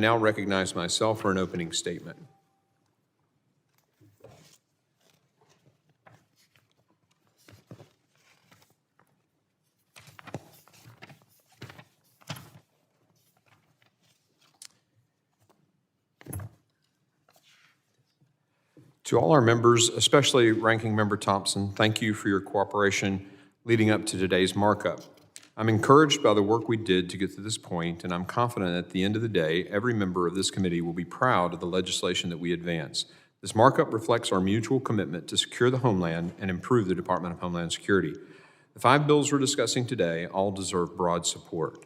I now recognize myself for an opening statement. To all our members, especially Ranking Member Thompson, thank you for your cooperation leading up to today's markup. I'm encouraged by the work we did to get to this point, and I'm confident at the end of the day, every member of this committee will be proud of the legislation that we advance. This markup reflects our mutual commitment to secure the homeland and improve the Department of Homeland Security. The 5 bills we're discussing today all deserve broad support.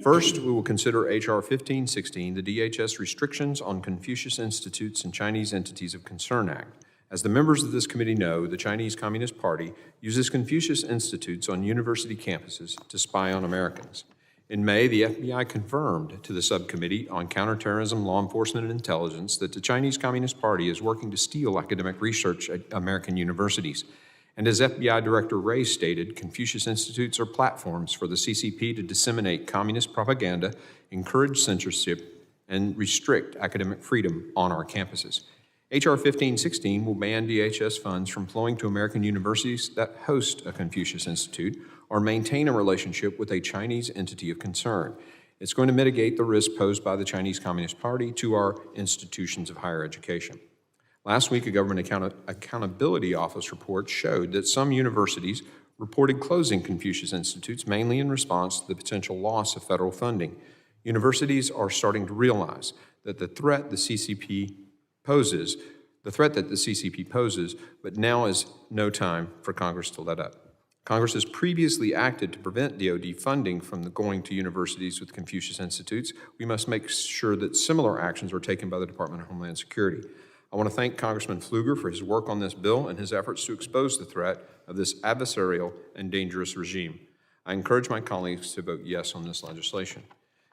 First, we will consider H.R. 1516, the DHS Restrictions on Confucius Institutes and Chinese Entities of Concern Act. As the members of this committee know, the Chinese Communist Party uses Confucius Institutes on university campuses to spy on Americans. In May, the FBI confirmed to the Subcommittee on Counterterrorism, Law Enforcement, and Intelligence that the Chinese Communist Party is working to steal academic research at American universities. And as FBI Director Wray stated, Confucius Institutes are platforms for the CCP to disseminate communist propaganda, encourage censorship, and restrict academic freedom on our campuses. H.R. 1516 will ban DHS funds from flowing to American universities that host a Confucius Institute or maintain a relationship with a Chinese entity of concern. It's going to mitigate the risk posed by the Chinese Communist Party to our institutions of higher education. Last week, a Government Accountability Office report showed that some universities reported closing Confucius Institutes mainly in response to the potential loss of federal funding. Universities are starting to realize that the threat that the CCP poses, but now is no time for Congress to let up. Congress has previously acted to prevent DoD funding from going to universities with Confucius Institutes. We must make sure that similar actions are taken by the Department of Homeland Security. I want to thank Congressman Pfluger for his work on this bill and his efforts to expose the threat of this adversarial and dangerous regime. I encourage my colleagues to vote yes on this legislation.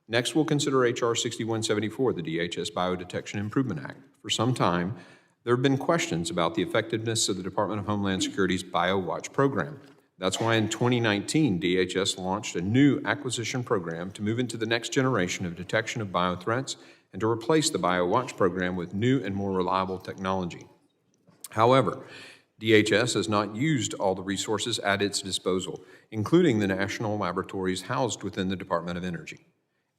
Next, we'll consider H.R. 6174, the DHS Biodetection Improvement Act. For some time, there have been questions about the effectiveness of the Department of Homeland Security's BioWatch program. That's why in 2019, DHS launched a new acquisition program to move into the next generation of detection of biothreats and to replace the BioWatch program with new and more reliable technology. However, DHS has not used all the resources at its disposal, including the national laboratories housed within the Department of Energy.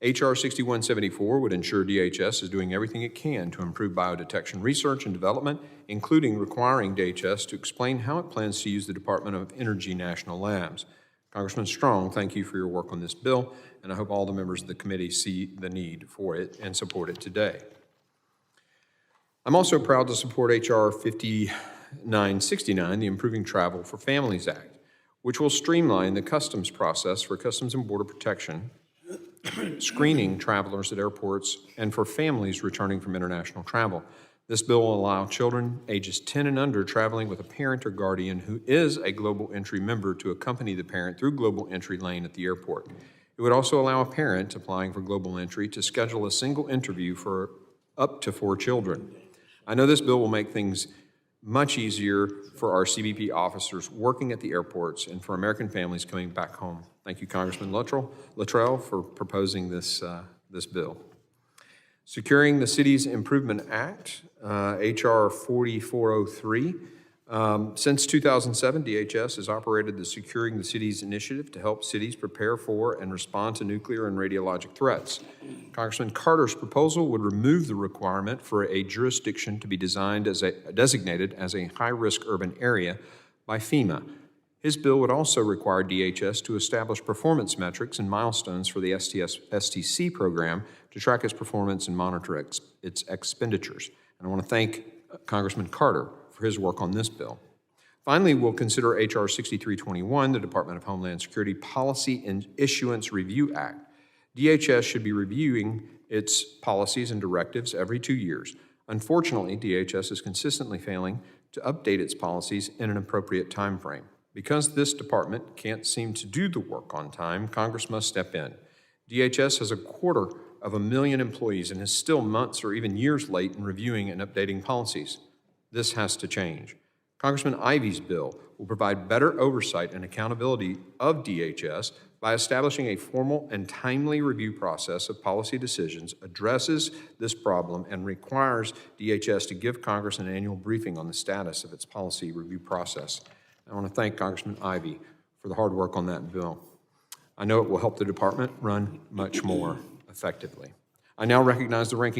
H.R. 6174 would ensure DHS is doing everything it can to improve biodetection research and development, including requiring DHS to explain how it plans to use the Department of Energy national labs. Congressman Strong, thank you for your work on this bill, and I hope all the members of the committee see the need for it and support it today. I'm also proud to support H.R. 5969, the Improving Travel for Families Act, which will streamline the customs process for Customs and Border Protection, screening travelers at airports, and for families returning from international travel. This bill will allow children ages 10 and under traveling with a parent or guardian who is a Global Entry member to accompany the parent through Global Entry lane at the airport. It would also allow a parent applying for Global Entry to schedule a single interview for up to 4 children. I know this bill will make things much easier for our CBP officers working at the airports and for American families coming back home. Thank you, Congressman Luttrell, for proposing this bill. Securing the Cities Improvement Act, H.R. 4403. Since 2007, DHS has operated the Securing the Cities initiative to help cities prepare for and respond to nuclear and radiologic threats. Congressman Carter's proposal would remove the requirement for a jurisdiction to be designated as a high-risk urban area by FEMA. His bill would also require DHS to establish performance metrics and milestones for the STC program to track its performance and monitor its expenditures. And I want to thank Congressman Carter for his work on this bill. Finally, we'll consider H.R. 6321, the Department of Homeland Security Policy and Issuance Review Act. DHS should be reviewing its policies and directives every 2 years. Unfortunately, DHS is consistently failing to update its policies in an appropriate time frame. Because this department can't seem to do the work on time, Congress must step in. DHS has 250,000 employees and is still months or even years late in reviewing and updating policies. This has to change. Congressman Ivey's bill will provide better oversight and accountability of DHS by establishing a formal and timely review process of policy decisions, addresses this problem and requires DHS to give Congress an annual briefing on the status of its policy review process. I want to thank Congressman Ivey for the hard work on that bill. I know it will help the department run much more effectively. I now recognize the ranking